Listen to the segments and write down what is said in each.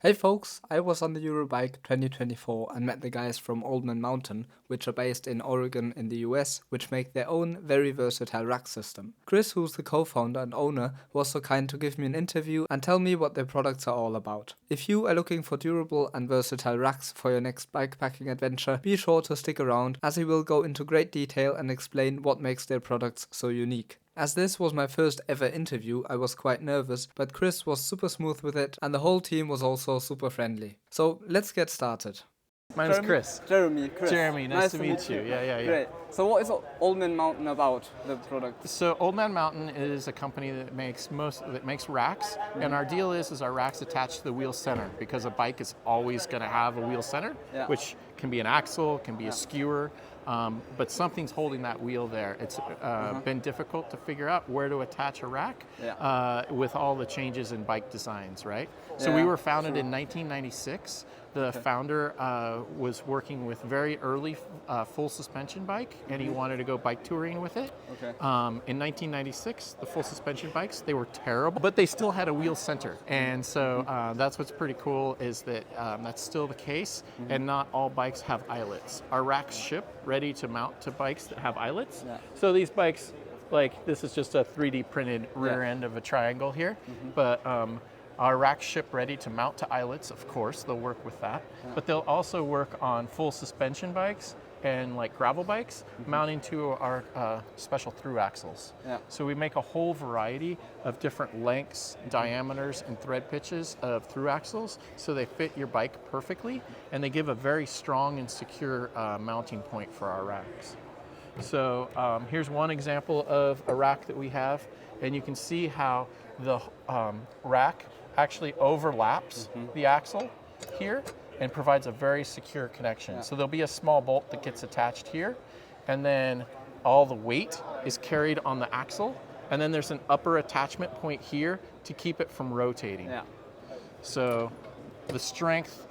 Hey folks, I was on the Eurobike 2024 and met the guys from Old Man Mountain, which are based in Oregon in the US, which make their own very versatile rack system. Chris, who's the co-founder and owner, was so kind to give me an interview and tell me what their products are all about. If you are looking for durable and versatile racks for your next bikepacking adventure, be sure to stick around as he will go into great detail and explain what makes their products so unique. As this was my first ever interview, I was quite nervous, but Chris was super smooth with it and the whole team was also super friendly. So let's get started. My name is Chris. Chris. Jeremy, nice to meet you. Yeah. Great. So what is Old Man Mountain about, the product? So Old Man Mountain is a company that makes racks, and our deal is our racks attached to the wheel center because a bike is always going to have a wheel center, which can be an axle, can be a skewer. But something's holding that wheel there. It's been difficult to figure out where to attach a rack with all the changes in bike designs, right? So we were founded in 1996. The founder was working with very early full suspension bike, and he wanted to go bike touring with it. In 1996, the full suspension bikes, they were terrible, but they still had a wheel center. And so that's what's pretty cool is that that's still the case, and not all bikes have eyelets. Our racks ship ready to mount to bikes that have eyelets. So these bikes, like this is just a 3D printed rear end of a triangle here, but our racks ship ready to mount to eyelets, of course, they'll work with that, but they'll also work on full suspension bikes and like gravel bikes, mounting to our special through axles. So we make a whole variety of different lengths, diameters, and thread pitches of through axles, so they fit your bike perfectly, and they give a very strong and secure mounting point for our racks. So here's one example of a rack that we have, and you can see how the rack actually overlaps the axle here and provides a very secure connection. So there'll be a small bolt that gets attached here, and then all the weight is carried on the axle, and then there's an upper attachment point here to keep it from rotating. So the strength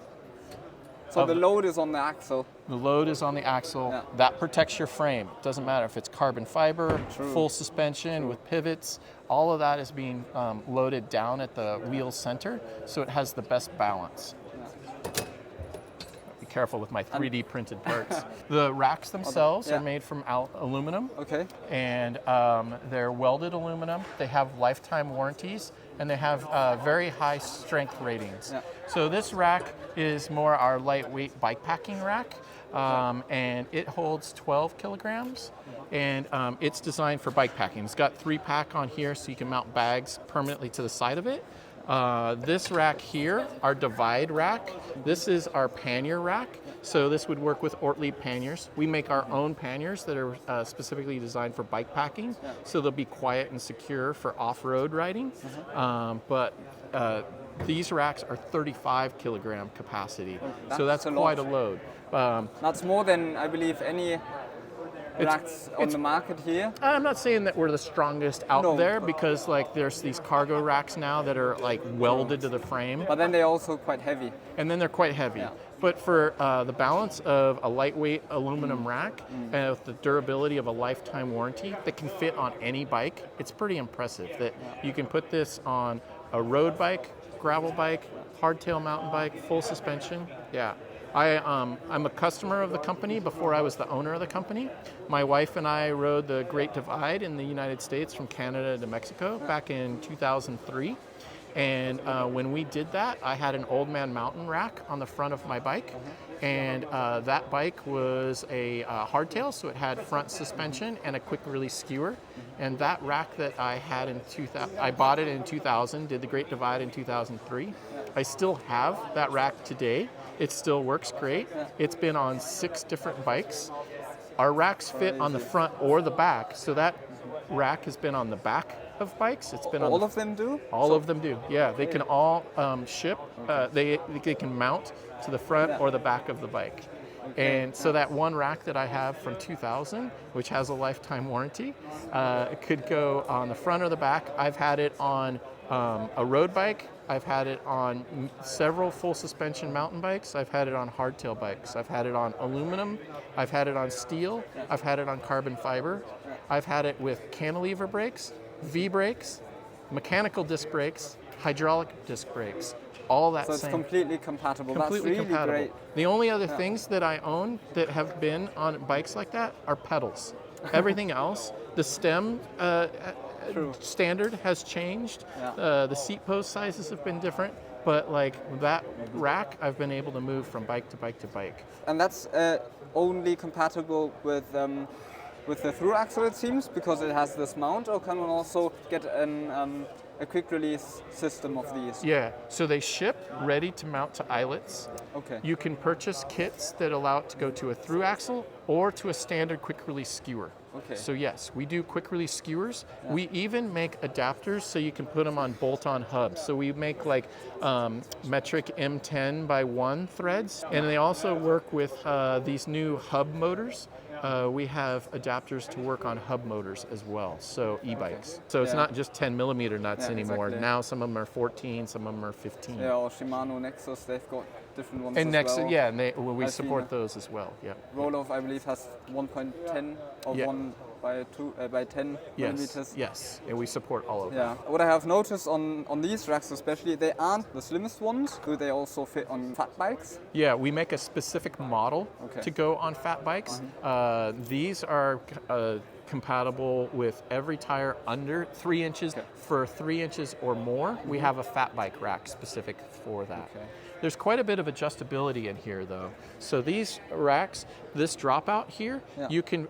So the load is on the axle. The load is on the axle. That protects your frame. It doesn't matter if it's carbon fiber, full suspension with pivots. All of that is being loaded down at the wheel center, so it has the best balance. Be careful with my 3D printed parts. The racks themselves are made from aluminum. And they're welded aluminum. They have lifetime warranties, and they have very high strength ratings. So this rack is more our lightweight bikepacking rack, and it holds 12 kilograms, and it's designed for bikepacking. It's got 3-pack on here, so you can mount bags permanently to the side of it. This rack here, our divide rack, this is our pannier rack. So this would work with Ortlieb panniers. We make our own panniers that are specifically designed for bikepacking, so they'll be quiet and secure for off-road riding. But these racks are 35 kilogram capacity, so that's quite a load. That's more than, I believe, any racks on the market here. I'm not saying that we're the strongest out there, because like there's these cargo racks now that are like welded to the frame. But then they're also quite heavy. And then they're quite heavy. But for the balance of a lightweight aluminum rack and with the durability of a lifetime warranty that can fit on any bike, it's pretty impressive that you can put this on a road bike, gravel bike, hardtail mountain bike, full suspension. I'm a customer of the company before I was the owner of the company. My wife and I rode the Great Divide in the United States from Canada to Mexico back in 2003. And when we did that, I had an Old Man Mountain rack on the front of my bike. And that bike was a hardtail, so it had front suspension and a quick release skewer. And that rack that I had in 2000, I bought it in 2000, did the Great Divide in 2003. I still have that rack today. It still works great. It's been on 6 different bikes. Our racks fit on the front or the back, so that rack has been on the back of bikes. It's been all of them do? All of them do. Yeah, they can all ship. They can mount to the front or the back of the bike. And so that one rack that I have from 2000, which has a lifetime warranty, it could go on the front or the back. I've had it on a road bike. I've had it on several full suspension mountain bikes. I've had it on hardtail bikes. I've had it on aluminum. I've had it on steel. I've had it on carbon fiber. I've had it with cantilever brakes, V brakes, mechanical disc brakes, hydraulic disc brakes. all that So it's same. completely compatible. Completely That's really compatible. great. The only other things that I own that have been on bikes like that are pedals. Everything else, the stem True. standard has changed. Yeah. The seat post sizes have been different, but like that rack, I've been able to move from bike to bike to bike. And that's only compatible with the through axle, it seems, because it has this mount, or can one also get a quick release system of these? Yeah, so they ship ready to mount to eyelets. Okay. You can purchase kits that allow it to go to a through axle or to a standard quick release skewer. Okay. So yes, we do quick release skewers. Yeah. We even make adapters so you can put them on bolt-on hubs. So we make like metric M10 by 1 threads, and they also work with these new hub motors. We have adapters to work on hub motors as well, so e-bikes. So it's not just 10 millimeter nuts anymore. Exactly. Now some of them are 14, some of them are 15. Yeah, or Shimano Nexus, they've got different ones and as Nexus, well. Yeah, and we support those as well. Yeah. Roloff, I believe, has 1.10 or 1 by 10 millimeters. Yes, and we support all of them. Yeah. What I have noticed on these racks especially, they aren't the slimmest ones. Do they also fit on fat bikes? Yeah, we make a specific model to go on fat bikes. These are compatible with every tire under 3 inches. For 3 inches or more, we have a fat bike rack specific for that. There's quite a bit of adjustability in here though. So these racks, this dropout here, you can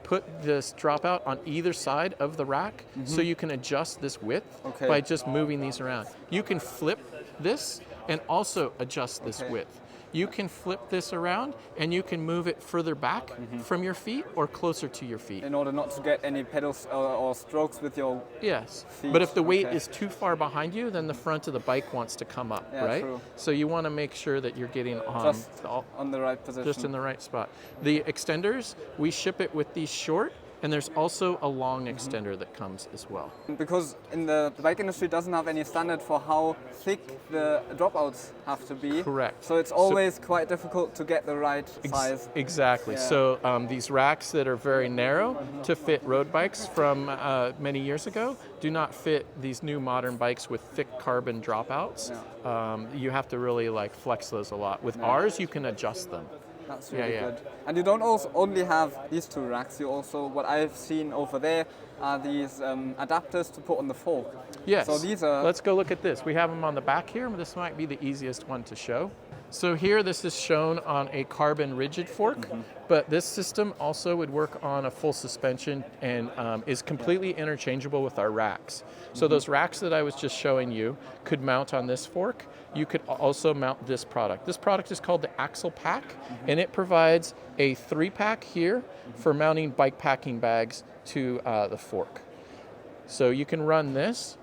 put this dropout on either side of the rack, so you can adjust this width by just moving these around. You can flip this and also adjust this width. You can flip this around and you can move it further back from your feet or closer to your feet. In order not to get any pedals or strokes with your feet. But if the weight is too far behind you, then the front of the bike wants to come up, right? True. So you want to make sure that you're getting just on the right position. Just in the right spot. The extenders, we ship it with these short, and there's also a long extender that comes as well. Because in the bike industry doesn't have any standard for how thick the dropouts have to be. Correct. So it's always quite difficult to get the right size. Exactly. Yeah. So these racks that are very narrow to fit road bikes from many years ago do not fit these new modern bikes with thick carbon dropouts. You have to really like flex those a lot. With ours, you can adjust them. That's really good. And you don't also only have these two racks, you also, what I've seen over there, are these adapters to put on the fork. Yes. So these are... Let's go look at this. We have them on the back here. This might be the easiest one to show. So here, this is shown on a carbon rigid fork, but this system also would work on a full suspension and is completely interchangeable with our racks. So those racks that I was just showing you could mount on this fork. You could also mount this product. This product is called the Axle Pack, and it provides a 3-pack here for mounting bike packing bags to the fork. So you can run this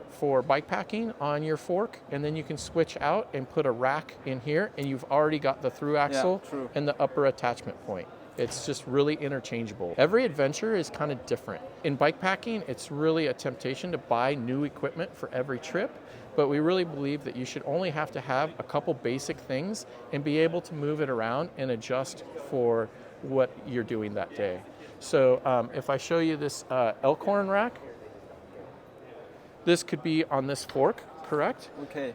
for bike packing on your fork, and then you can switch out and put a rack in here, and you've already got the through axle and the upper attachment point. It's just really interchangeable. Every adventure is kind of different. In bike packing, it's really a temptation to buy new equipment for every trip, but we really believe that you should only have to have a couple basic things and be able to move it around and adjust for what you're doing that day. So if I show you this Elkhorn rack, this could be on this fork, correct? Okay.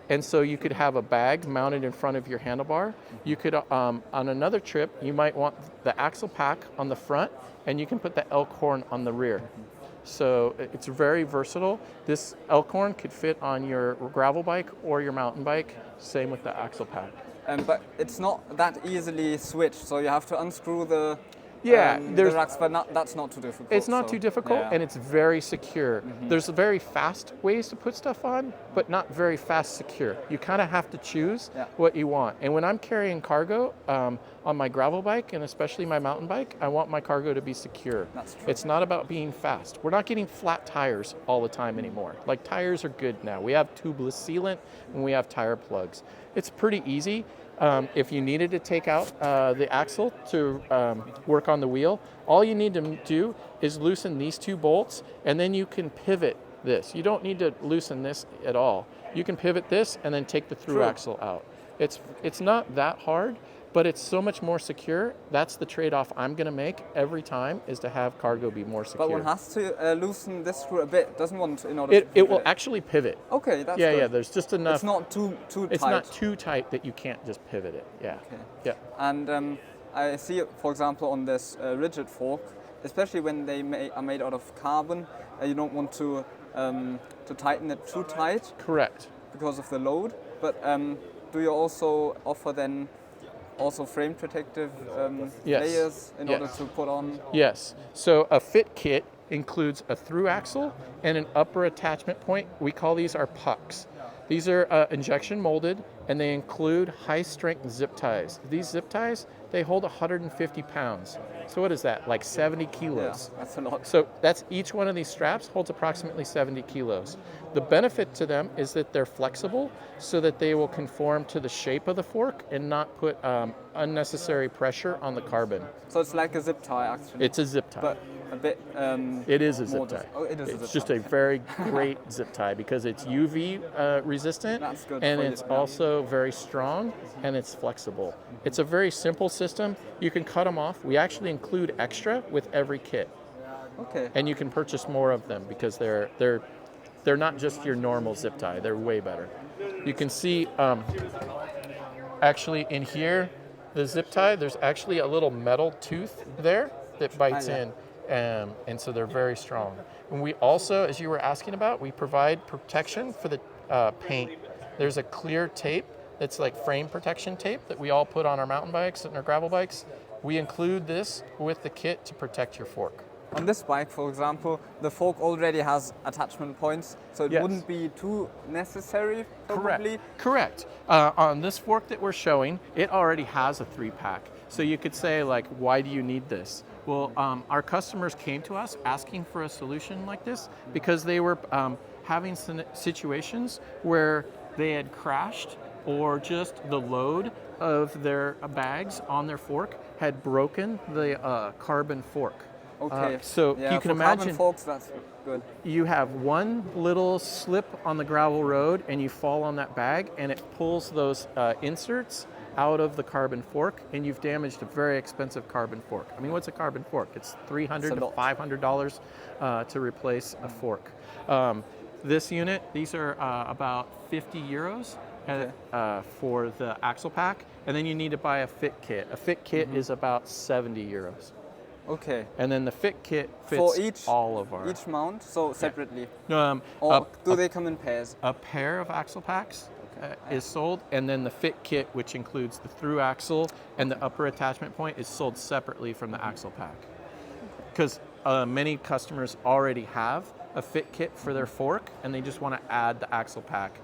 And so you could have a bag mounted in front of your handlebar. You could, on another trip, you might want the axle pack on the front, and you can put the Elkhorn on the rear. So it's very versatile. This Elkhorn could fit on your gravel bike or your mountain bike. Same with the axle pack. But it's not that easily switched, so you have to unscrew the the racks, but that's not too difficult. It's not too difficult, and it's very secure. There's very fast ways to put stuff on, but not very fast secure. You kind of have to choose what you want. And when I'm carrying cargo on my gravel bike, and especially my mountain bike, I want my cargo to be secure. That's true. It's not about being fast. We're not getting flat tires all the time anymore. Like, tires are good now. We have tubeless sealant, and we have tire plugs. It's pretty easy. If you needed to take out the axle to work on the wheel, all you need to do is loosen these 2 bolts, and then you can pivot this. You don't need to loosen this at all. You can pivot this and then take the through axle out. It's not that hard. but it's so much more secure. That's the trade-off I'm going to make every time, is to have cargo be more secure. But one has to loosen this screw a bit, doesn't one, in order to It will actually pivot. Okay, that's yeah, good. Yeah, there's just enough. It's not too tight. It's not too tight that you can't just pivot it. Yeah. Okay. Yeah. And I see, for example, on this rigid fork, especially when they are made out of carbon, you don't want to tighten it too tight. Correct. Because of the load. But do you also offer then also frame protective layers in order to put on? Yes. So a fit kit includes a through axle and an upper attachment point. We call these our pucks. These are injection molded, and they include high-strength zip ties. These zip ties, they hold 150 pounds. So what is that, like 70 kilos? Yeah, that's a lot. So that's each one of these straps holds approximately 70 kilos. The benefit to them is that they're flexible, so that they will conform to the shape of the fork and not put unnecessary pressure on the carbon. So it's like a zip tie, actually. It's a zip tie. But a bit. It is a zip tie. Oh, it is a zip tie. It's just a very great zip tie because it's UV resistant. That's good and for it's you. also very strong, and it's flexible. It's a very simple system. You can cut them off. We actually include extra with every kit. Okay. And you can purchase more of them because they're not just your normal zip tie. They're way better. You can see actually in here, the zip tie, there's actually a little metal tooth there that bites in. And so they're very strong. And we also, as you were asking about, we provide protection for the paint. There's a clear tape that's like frame protection tape that we all put on our mountain bikes and our gravel bikes. We include this with the kit to protect your fork. On this bike, for example, the fork already has attachment points, so it wouldn't be too necessary, probably? Correct. On this fork that we're showing, it already has a 3-pack. So you could say, like, why do you need this? Well, our customers came to us asking for a solution like this because they were having situations where they had crashed, or just the load of their bags on their fork had broken the carbon fork. Okay. So yeah, you can for imagine carbon forks, that's good. You have one little slip on the gravel road and you fall on that bag, and it pulls those inserts out of the carbon fork, and you've damaged a very expensive carbon fork. I mean, what's a carbon fork? It's $300 to $500 to replace a fork. This unit, these are about 50 euros for the axle pack, and then you need to buy a fit kit. A fit kit is about 70 euros. Okay. And then the fit kit fits for all of our... each mount, so separately? Or do they come in pairs? A pair of axle packs is sold, and then the fit kit, which includes the through axle and the upper attachment point, is sold separately from the axle pack. Because many customers already have a fit kit for their fork, and they just want to add the axle pack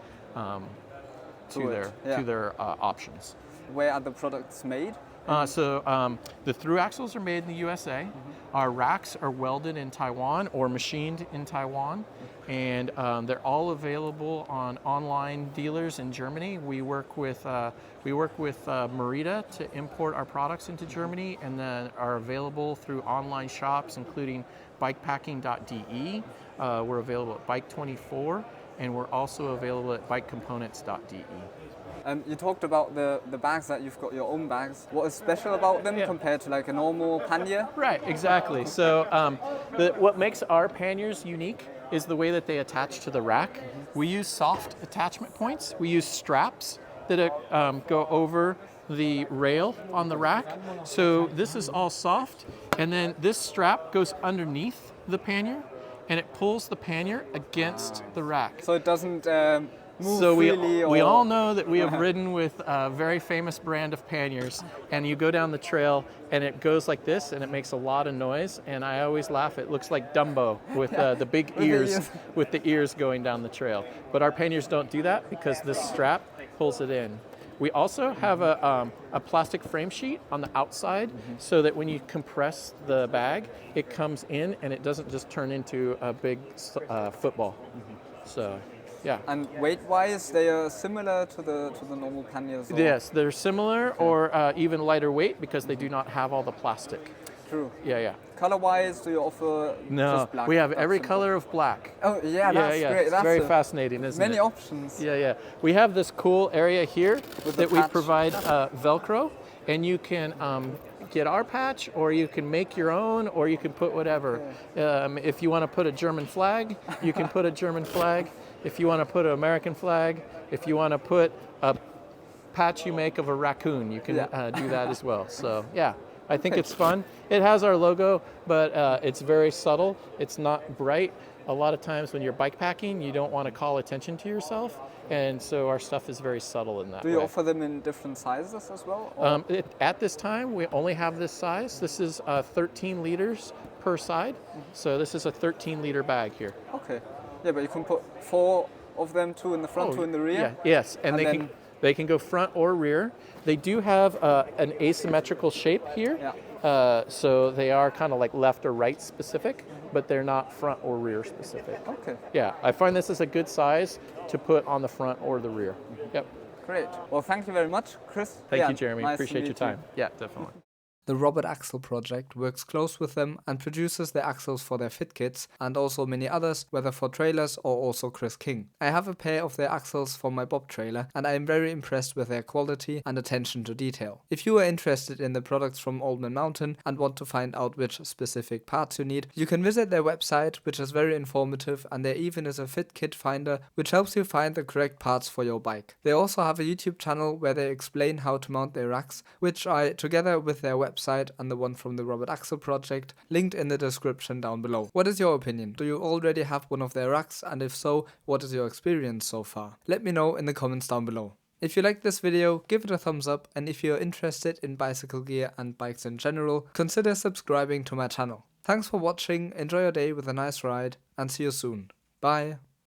to their options. Where are the products made? The through axles are made in the USA. Our racks are welded in Taiwan or machined in Taiwan, and they're all available on online dealers in Germany. We work with Merida to import our products into Germany, and then are available through online shops, including bikepacking.de. We're available at Bike24, and we're also available at bikecomponents.de. You talked about the bags, that you've got your own bags. What is special about them compared to like a normal pannier? Right, exactly. So what makes our panniers unique is the way that they attach to the rack. We use soft attachment points. We use straps that go over the rail on the rack. So this is all soft, and then this strap goes underneath the pannier, and it pulls the pannier against the rack. So it doesn't move so freely? We all know that we have ridden with a very famous brand of panniers, and you go down the trail and it goes like this, and it makes a lot of noise, and I always laugh, it looks like Dumbo with the big ears, with the ears going down the trail. But our panniers don't do that because this strap pulls it in. We also have a plastic frame sheet on the outside, so that when you compress the bag, it comes in and it doesn't just turn into a big football. So, yeah. And weight-wise, they are similar to the normal panniers? Or? Yes, they're similar, or even lighter weight, because they do not have all the plastic. True. Yeah. Color-wise, do you offer just black? We have every simple. color of black. Oh, yeah, that's great. It's that's very fascinating, isn't it? Many options. Yeah. We have this cool area here that we provide Velcro, and you can get our patch, or you can make your own, or you can put whatever. If you want to put a German flag, you can put a German flag. If you want to put an American flag, if you want to put a patch you make of a raccoon, you can do that as well. So yeah, I think it's fun. It has our logo, but it's very subtle. It's not bright. A lot of times when you're bike packing, you don't want to call attention to yourself, and so our stuff is very subtle in that way. Do you offer them in different sizes as well? At this time, we only have this size. This is 13 liters per side, so this is a 13-liter bag here. Okay. Yeah, but you can put 4 of them, 2 in the front, 2 in the rear? Yeah. Yes, and they can go front or rear. They do have an asymmetrical shape here, so they are kind of like left or right specific, but they're not front or rear specific. Okay. Yeah, I find this is a good size to put on the front or the rear. Yep. Great. Well, thank you very much, Chris. Thank you, Jeremy. Nice Appreciate your time. Yeah, definitely. The Robert Axle project works close with them and produces the axles for their fit kits and also many others, whether for trailers or also Chris King. I have a pair of their axles for my Bob trailer and I am very impressed with their quality and attention to detail. If you are interested in the products from Oldman Mountain and want to find out which specific parts you need, you can visit their website, which is very informative, and there even is a fit kit finder which helps you find the correct parts for your bike. They also have a YouTube channel where they explain how to mount their racks, which I, together with their website and the one from the Robert Axle project, linked in the description down below. What is your opinion? Do you already have one of their racks, and if so, what is your experience so far? Let me know in the comments down below. If you liked this video, give it a thumbs up, and if you're interested in bicycle gear and bikes in general, consider subscribing to my channel. Thanks for watching, enjoy your day with a nice ride, and see you soon. Bye!